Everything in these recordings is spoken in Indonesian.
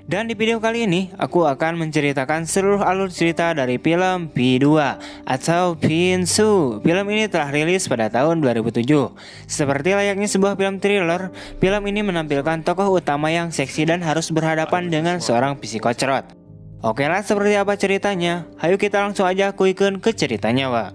Dan di video kali ini, aku akan menceritakan seluruh alur cerita dari film P2 atau Pinsu. Film ini telah rilis pada tahun 2007. Seperti layaknya sebuah film thriller, film ini menampilkan tokoh utama yang seksi dan harus berhadapan dengan seorang psikocrot. Oke lah, seperti apa ceritanya? Ayo kita langsung aja kuiken ke ceritanya, Wak.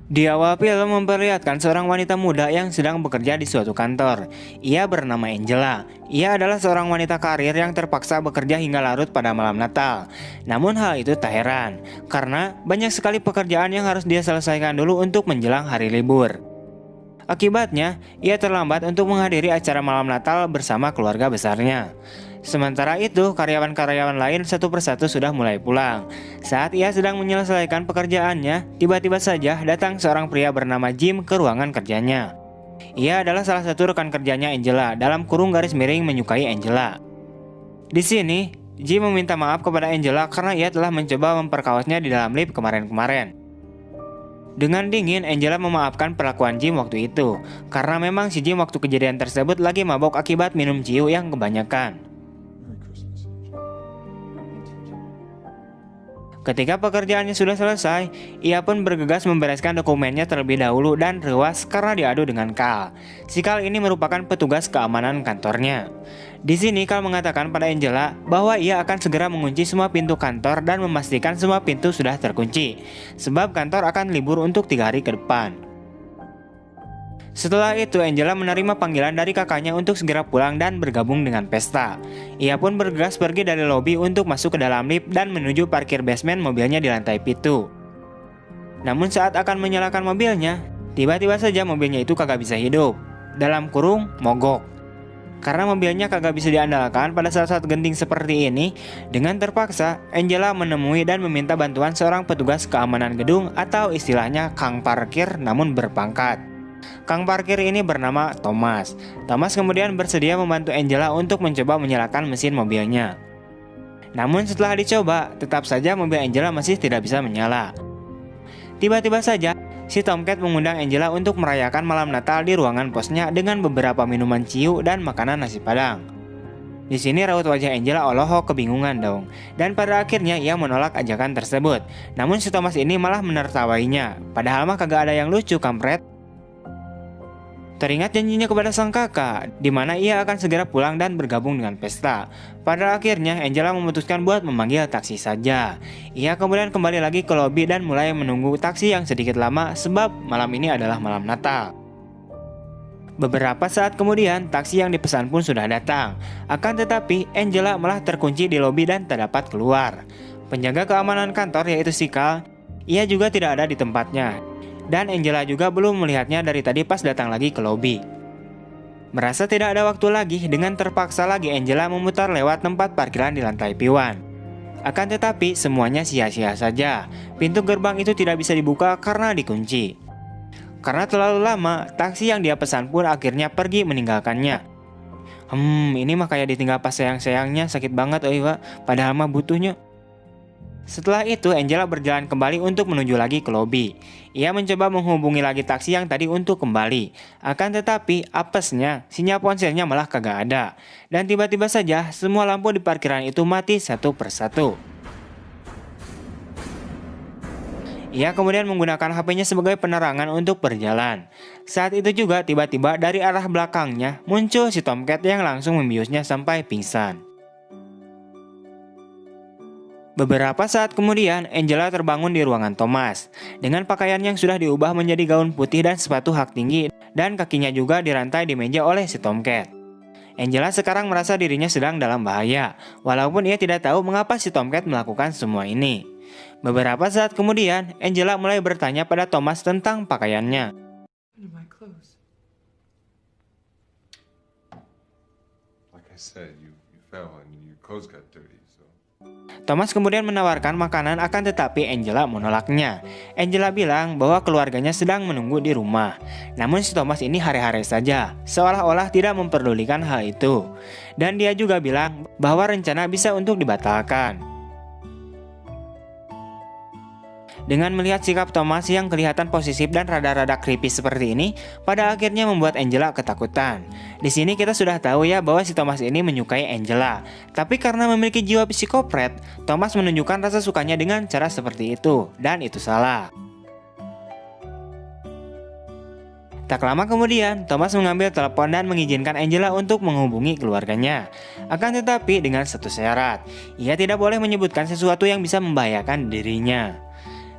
Di awal film memperlihatkan seorang wanita muda yang sedang bekerja di suatu kantor. Ia bernama Angela. Ia adalah seorang wanita karir yang terpaksa bekerja hingga larut pada malam Natal. Namun hal itu tak heran, karena banyak sekali pekerjaan yang harus dia selesaikan dulu untuk menjelang hari libur. Akibatnya, ia terlambat untuk menghadiri acara malam Natal bersama keluarga besarnya. Sementara itu, karyawan-karyawan lain satu persatu sudah mulai pulang. Saat ia sedang menyelesaikan pekerjaannya, tiba-tiba saja datang seorang pria bernama Jim ke ruangan kerjanya. Ia adalah salah satu rekan kerjanya Angela, dalam kurung garis miring menyukai Angela. Di sini, Jim meminta maaf kepada Angela karena ia telah mencoba memperkawasnya di dalam lift kemarin-kemarin. Dengan dingin, Angela memaafkan perlakuan Jim waktu itu, karena memang si Jim waktu kejadian tersebut lagi mabok akibat minum ciu yang kebanyakan. Ketika pekerjaannya sudah selesai, ia pun bergegas membereskan dokumennya terlebih dahulu dan rewas karena diadu dengan Carl. Si Carl ini merupakan petugas keamanan kantornya. Di sini Carl mengatakan pada Angela bahwa ia akan segera mengunci semua pintu kantor dan memastikan semua pintu sudah terkunci, sebab kantor akan libur untuk 3 hari ke depan. Setelah itu, Angela menerima panggilan dari kakaknya untuk segera pulang dan bergabung dengan pesta. Ia pun bergegas pergi dari lobi untuk masuk ke dalam lift dan menuju parkir basement mobilnya di lantai 7. Namun saat akan menyalakan mobilnya, tiba-tiba saja mobilnya itu kagak bisa hidup. Dalam kurung, mogok. Karena mobilnya kagak bisa diandalkan pada saat-saat genting seperti ini, dengan terpaksa, Angela menemui dan meminta bantuan seorang petugas keamanan gedung atau istilahnya Kang Parkir namun berpangkat. Kang parkir ini bernama Thomas. Thomas kemudian bersedia membantu Angela untuk mencoba menyalakan mesin mobilnya. Namun setelah dicoba, tetap saja mobil Angela masih tidak bisa menyala. Tiba-tiba saja, si Tomcat mengundang Angela untuk merayakan malam Natal di ruangan posnya dengan beberapa minuman ciu dan makanan nasi padang. Di sini raut wajah Angela olohok kebingungan dong. Dan pada akhirnya ia menolak ajakan tersebut. Namun si Thomas ini malah menertawainya. Padahal mah kagak ada yang lucu, kampret. Teringat janjinya kepada sang kakak, di mana ia akan segera pulang dan bergabung dengan pesta. Pada akhirnya, Angela memutuskan buat memanggil taksi saja. Ia kemudian kembali lagi ke lobi dan mulai menunggu taksi yang sedikit lama sebab malam ini adalah malam Natal. Beberapa saat kemudian, taksi yang dipesan pun sudah datang. Akan tetapi, Angela malah terkunci di lobi dan tak dapat keluar. Penjaga keamanan kantor yaitu si Carl, ia juga tidak ada di tempatnya. Dan Angela juga belum melihatnya dari tadi pas datang lagi ke lobi. Merasa tidak ada waktu lagi, dengan terpaksa lagi Angela memutar lewat tempat parkiran di lantai P1. Akan tetapi semuanya sia-sia saja. Pintu gerbang itu tidak bisa dibuka karena dikunci. Karena terlalu lama, taksi yang dia pesan pun akhirnya pergi meninggalkannya. Ini mah kayak ditinggal pas sayang-sayangnya, sakit banget Pak. Padahal mah butuhnya. Setelah itu, Angela berjalan kembali untuk menuju lagi ke lobi. Ia mencoba menghubungi lagi taksi yang tadi untuk kembali. Akan tetapi, apesnya, sinyal ponselnya malah kagak ada. Dan tiba-tiba saja, semua lampu di parkiran itu mati satu persatu. Ia kemudian menggunakan HP-nya sebagai penerangan untuk berjalan. Saat itu juga tiba-tiba dari arah belakangnya muncul si Tomcat yang langsung membiusnya sampai pingsan. Beberapa saat kemudian, Angela terbangun di ruangan Thomas. Dengan pakaian yang sudah diubah menjadi gaun putih dan sepatu hak tinggi, dan kakinya juga dirantai di meja oleh si Tomcat. Angela sekarang merasa dirinya sedang dalam bahaya, walaupun ia tidak tahu mengapa si Tomcat melakukan semua ini. Beberapa saat kemudian, Angela mulai bertanya pada Thomas tentang pakaiannya. Like I said, you fell and your clothes got dirty. Thomas kemudian menawarkan makanan, akan tetapi Angela menolaknya. Angela bilang bahwa keluarganya sedang menunggu di rumah. Namun si Thomas ini hare-hare saja, seolah-olah tidak memperdulikan hal itu. Dan dia juga bilang bahwa rencana bisa untuk dibatalkan. Dengan melihat sikap Thomas yang kelihatan posesif dan rada-rada creepy seperti ini, pada akhirnya membuat Angela ketakutan. Di sini kita sudah tahu ya bahwa si Thomas ini menyukai Angela. Tapi karena memiliki jiwa psikopret, Thomas menunjukkan rasa sukanya dengan cara seperti itu, dan itu salah. Tak lama kemudian, Thomas mengambil telepon dan mengizinkan Angela untuk menghubungi keluarganya. Akan tetapi dengan satu syarat, ia tidak boleh menyebutkan sesuatu yang bisa membahayakan dirinya.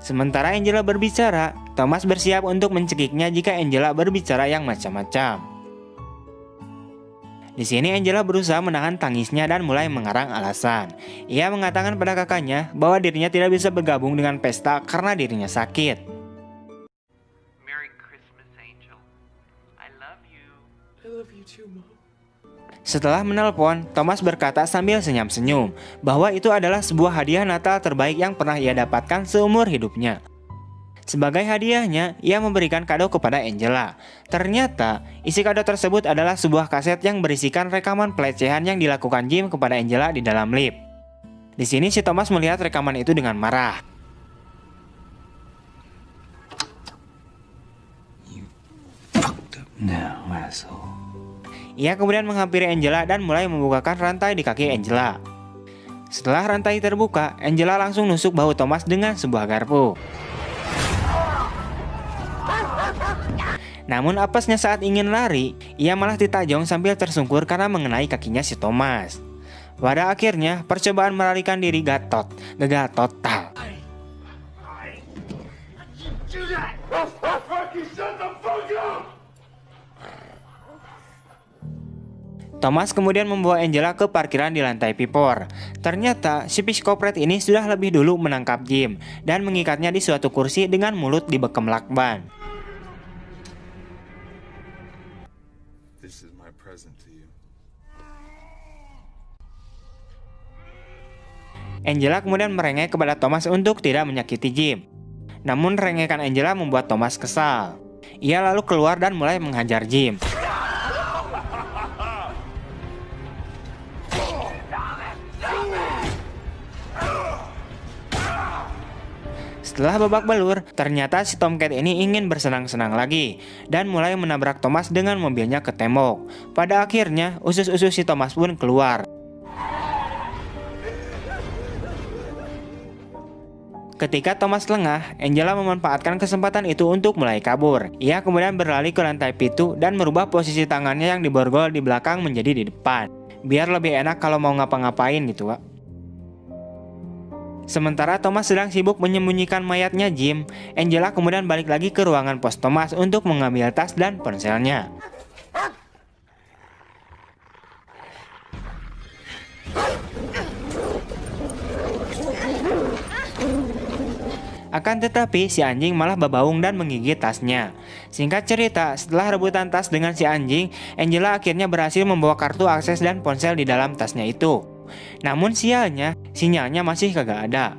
Sementara Angela berbicara, Thomas bersiap untuk mencekiknya jika Angela berbicara yang macam-macam. Di sini Angela berusaha menahan tangisnya dan mulai mengarang alasan. Ia mengatakan pada kakaknya bahwa dirinya tidak bisa bergabung dengan pesta karena dirinya sakit. Setelah menelpon, Thomas berkata sambil senyum-senyum bahwa itu adalah sebuah hadiah Natal terbaik yang pernah ia dapatkan seumur hidupnya. Sebagai hadiahnya, ia memberikan kado kepada Angela. Ternyata, isi kado tersebut adalah sebuah kaset yang berisikan rekaman pelecehan yang dilakukan Jim kepada Angela di dalam lift. Di sini si Thomas melihat rekaman itu dengan marah. Now, asshole. Ia kemudian menghampiri Angela dan mulai membukakan rantai di kaki Angela. Setelah rantai terbuka, Angela langsung nusuk bahu Thomas dengan sebuah garpu. Namun apesnya saat ingin lari, ia malah ditajong sambil tersungkur karena mengenai kakinya si Thomas. Pada akhirnya, percobaan melarikan diri gagal total. Thomas kemudian membawa Angela ke parkiran di lantai Pipor. Ternyata si psikopret ini sudah lebih dulu menangkap Jim dan mengikatnya di suatu kursi dengan mulut dibekem lakban. This is my present to you. Angela kemudian merengek kepada Thomas untuk tidak menyakiti Jim. Namun rengekan Angela membuat Thomas kesal. Ia lalu keluar dan mulai menghajar Jim. Setelah babak belur, ternyata si Tomcat ini ingin bersenang-senang lagi dan mulai menabrak Thomas dengan mobilnya ke tembok. Pada akhirnya, usus-usus si Thomas pun keluar. Ketika Thomas lengah, Angela memanfaatkan kesempatan itu untuk mulai kabur. Ia kemudian berlari ke lantai pitu dan merubah posisi tangannya yang diborgol di belakang menjadi di depan. Biar lebih enak kalau mau ngapa-ngapain gitu, Wak. Sementara Thomas sedang sibuk menyembunyikan mayatnya Jim, Angela kemudian balik lagi ke ruangan pos Thomas untuk mengambil tas dan ponselnya. Akan tetapi si anjing malah berbaung dan menggigit tasnya. Singkat cerita, setelah rebutan tas dengan si anjing, Angela akhirnya berhasil membawa kartu akses dan ponsel di dalam tasnya itu. Namun sialnya, sinyalnya masih kagak ada.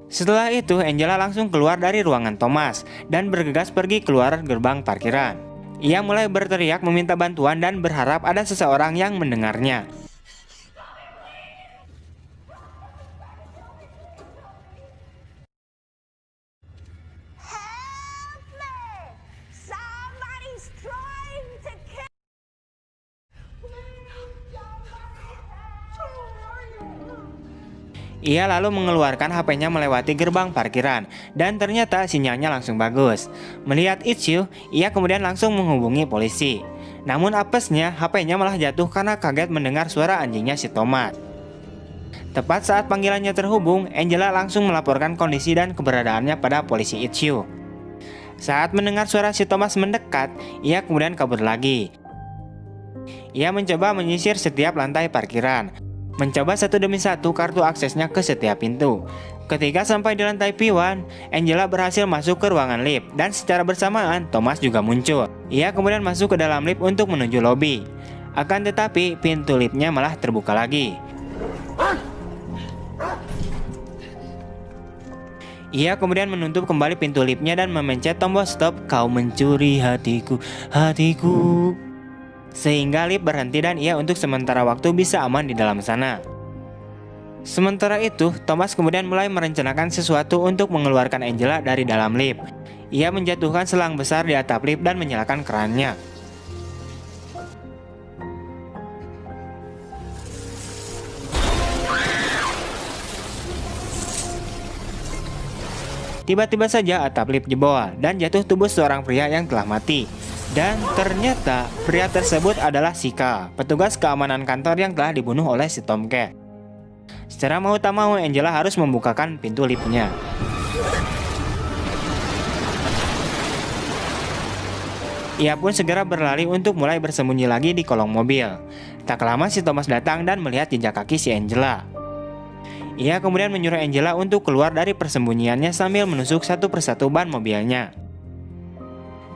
Setelah itu, Angela langsung keluar dari ruangan Thomas dan bergegas pergi keluar gerbang parkiran. Ia mulai berteriak meminta bantuan dan berharap ada seseorang yang mendengarnya. Ia lalu mengeluarkan HP-nya melewati gerbang parkiran dan ternyata sinyalnya langsung bagus. Melihat itu, ia kemudian langsung menghubungi polisi. Namun apesnya HP-nya malah jatuh karena kaget mendengar suara anjingnya si Thomas. Tepat saat panggilannya terhubung, Angela langsung melaporkan kondisi dan keberadaannya pada polisi itu. Saat mendengar suara si Thomas mendekat, ia kemudian kabur lagi. Ia mencoba menyisir setiap lantai parkiran, mencoba satu demi satu kartu aksesnya ke setiap pintu. Ketika sampai di lantai P1, Angela berhasil masuk ke ruangan lift dan secara bersamaan Thomas juga muncul. Ia kemudian masuk ke dalam lift untuk menuju lobi. Akan tetapi pintu liftnya malah terbuka lagi. Ia kemudian menutup kembali pintu liftnya dan memencet tombol stop. Kau mencuri hatiku, hatiku. Sehingga lift berhenti dan ia untuk sementara waktu bisa aman di dalam sana. Sementara itu, Thomas kemudian mulai merencanakan sesuatu untuk mengeluarkan Angela dari dalam lift. Ia menjatuhkan selang besar di atap lift dan menyalakan kerannya. Tiba-tiba saja atap lift jebol dan jatuh tubuh seorang pria yang telah mati. Dan ternyata pria tersebut adalah Sika, petugas keamanan kantor yang telah dibunuh oleh si Tomcat. Secara mau tak mau, Angela harus membukakan pintu liftnya. Ia pun segera berlari untuk mulai bersembunyi lagi di kolong mobil. Tak lama si Thomas datang dan melihat jejak kaki si Angela. Ia kemudian menyuruh Angela untuk keluar dari persembunyiannya sambil menusuk satu persatu ban mobilnya.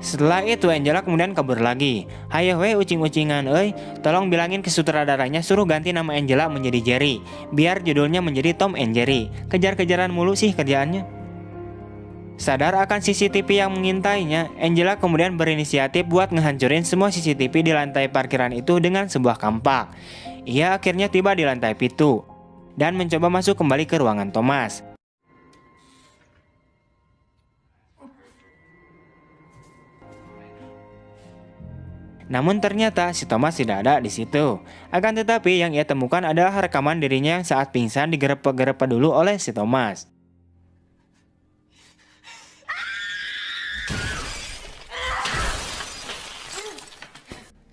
Setelah itu Angela kemudian kabur lagi. "Hayo we ucing-ucingan euy, tolong bilangin ke sutradaranya suruh ganti nama Angela menjadi Jerry, biar judulnya menjadi Tom and Jerry. Kejar-kejaran mulu sih kerjaannya." Sadar akan CCTV yang mengintainya, Angela kemudian berinisiatif buat ngehancurin semua CCTV di lantai parkiran itu dengan sebuah kampak. Ia akhirnya tiba di lantai pitu dan mencoba masuk kembali ke ruangan Thomas. Namun ternyata si Thomas tidak ada di situ. Akan tetapi yang ia temukan adalah rekaman dirinya yang saat pingsan digerepe-gerepe dulu oleh si Thomas.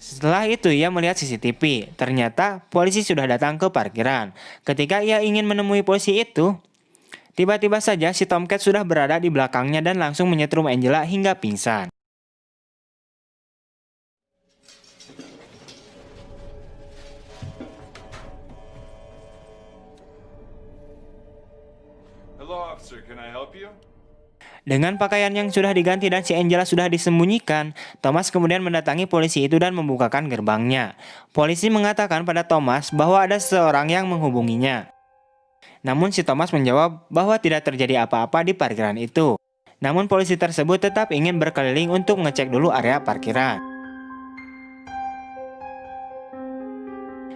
Setelah itu ia melihat CCTV. Ternyata polisi sudah datang ke parkiran. Ketika ia ingin menemui polisi itu, tiba-tiba saja si Tomcat sudah berada di belakangnya dan langsung menyetrum Angela hingga pingsan. Hello, officer. Can I help you? Dengan pakaian yang sudah diganti dan si Angela sudah disembunyikan, Thomas kemudian mendatangi polisi itu dan membukakan gerbangnya. Polisi mengatakan pada Thomas bahwa ada seseorang yang menghubunginya. Namun si Thomas menjawab bahwa tidak terjadi apa-apa di parkiran itu. Namun polisi tersebut tetap ingin berkeliling untuk mengecek dulu area parkiran.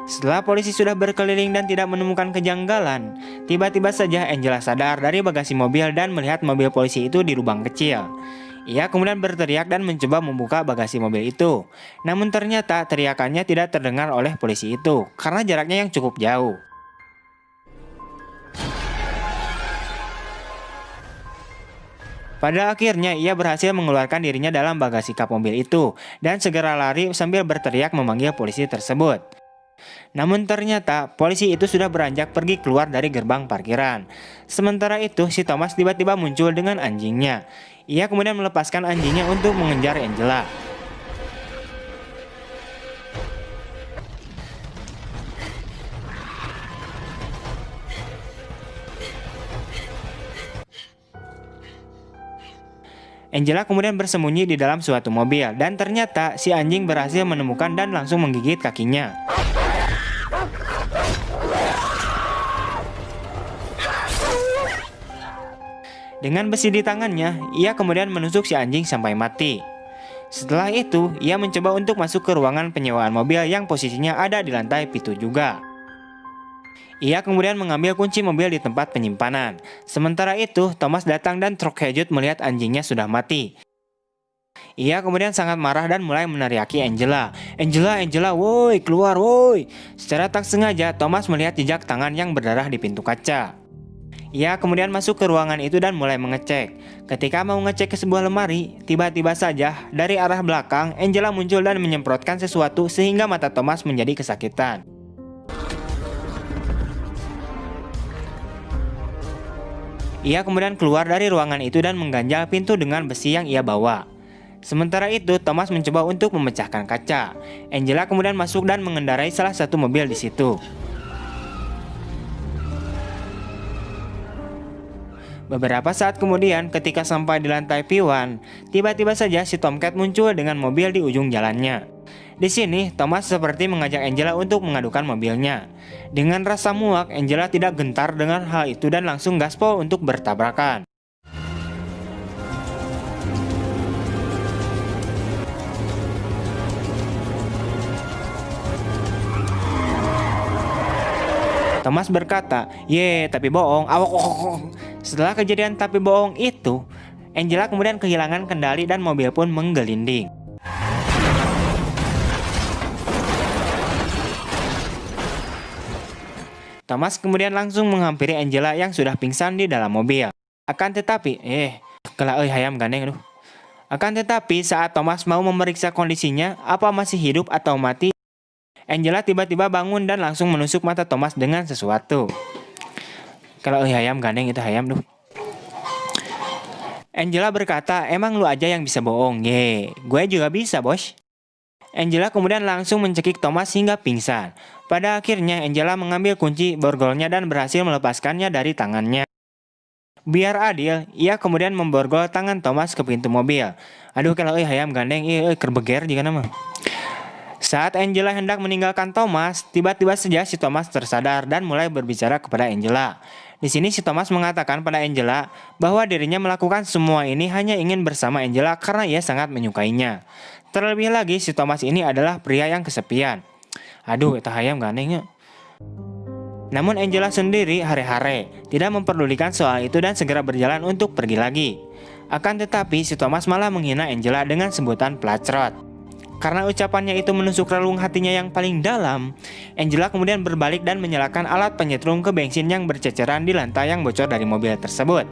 Setelah polisi sudah berkeliling dan tidak menemukan kejanggalan, tiba-tiba saja Angela sadar dari bagasi mobil dan melihat mobil polisi itu di lubang kecil. Ia kemudian berteriak dan mencoba membuka bagasi mobil itu. Namun ternyata teriakannya tidak terdengar oleh polisi itu karena jaraknya yang cukup jauh. Pada akhirnya ia berhasil mengeluarkan dirinya dalam bagasi kap mobil itu dan segera lari sambil berteriak memanggil polisi tersebut. Namun ternyata polisi itu sudah beranjak pergi keluar dari gerbang parkiran. Sementara itu si Thomas tiba-tiba muncul dengan anjingnya. Ia kemudian melepaskan anjingnya untuk mengejar Angela. Angela kemudian bersembunyi di dalam suatu mobil dan ternyata si anjing berhasil menemukan dan langsung menggigit kakinya. Dengan besi di tangannya, ia kemudian menusuk si anjing sampai mati. Setelah itu, ia mencoba untuk masuk ke ruangan penyewaan mobil yang posisinya ada di lantai pitu juga. Ia kemudian mengambil kunci mobil di tempat penyimpanan. Sementara itu, Thomas datang dan terkejut melihat anjingnya sudah mati. Ia kemudian sangat marah dan mulai meneriaki Angela. Angela, woi, keluar, woi." Secara tak sengaja, Thomas melihat jejak tangan yang berdarah di pintu kaca. Ia kemudian masuk ke ruangan itu dan mulai mengecek. Ketika mau ngecek ke sebuah lemari, tiba-tiba saja dari arah belakang Angela muncul dan menyemprotkan sesuatu sehingga mata Thomas menjadi kesakitan. Ia kemudian keluar dari ruangan itu dan mengganjal pintu dengan besi yang ia bawa. Sementara itu, Thomas mencoba untuk memecahkan kaca. Angela kemudian masuk dan mengendarai salah satu mobil di situ. Beberapa saat kemudian, ketika sampai di lantai P1, tiba-tiba saja si Tomcat muncul dengan mobil di ujung jalannya. Di sini, Thomas seperti mengajak Angela untuk mengadukan mobilnya. Dengan rasa muak, Angela tidak gentar dengan hal itu dan langsung gaspol untuk bertabrakan. Thomas berkata, "Ye, tapi bohong, awok." Setelah kejadian tapi bohong itu, Angela kemudian kehilangan kendali dan mobil pun menggelinding. Thomas kemudian langsung menghampiri Angela yang sudah pingsan di dalam mobil. Akan tetapi, hayam gandeng aduh. Akan tetapi saat Thomas mau memeriksa kondisinya, apa masih hidup atau mati, Angela tiba-tiba bangun dan langsung menusuk mata Thomas dengan sesuatu. Kalau hayam gandeng itu hayam duh. Angela berkata, "Emang lu aja yang bisa bohong, gue juga bisa, bos." Angela kemudian langsung mencekik Thomas hingga pingsan. Pada akhirnya Angela mengambil kunci borgolnya dan berhasil melepaskannya dari tangannya. Biar adil, ia kemudian memborgol tangan Thomas ke pintu mobil. Aduh kalau hayam gandeng, kerbeger jika nama. Saat Angela hendak meninggalkan Thomas, tiba-tiba saja si Thomas tersadar dan mulai berbicara kepada Angela. Di sini si Thomas mengatakan pada Angela bahwa dirinya melakukan semua ini hanya ingin bersama Angela karena ia sangat menyukainya. Terlebih lagi si Thomas ini adalah pria yang kesepian. Aduh, eta hayam gandengnya. Namun Angela sendiri hare-hare, tidak memperdulikan soal itu dan segera berjalan untuk pergi lagi. Akan tetapi si Thomas malah menghina Angela dengan sebutan pelacrot. Karena ucapannya itu menusuk relung hatinya yang paling dalam, Angela kemudian berbalik dan menyalakan alat penyetrum ke bensin yang berceceran di lantai yang bocor dari mobil tersebut.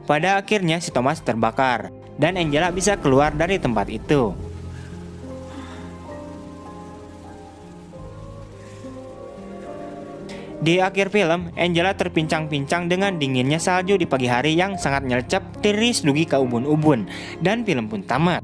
Pada akhirnya si Thomas terbakar dan Angela bisa keluar dari tempat itu. Di akhir film, Angela terpincang-pincang dengan dinginnya salju di pagi hari yang sangat nyelecep tiris dugi ke ubun-ubun, dan film pun tamat.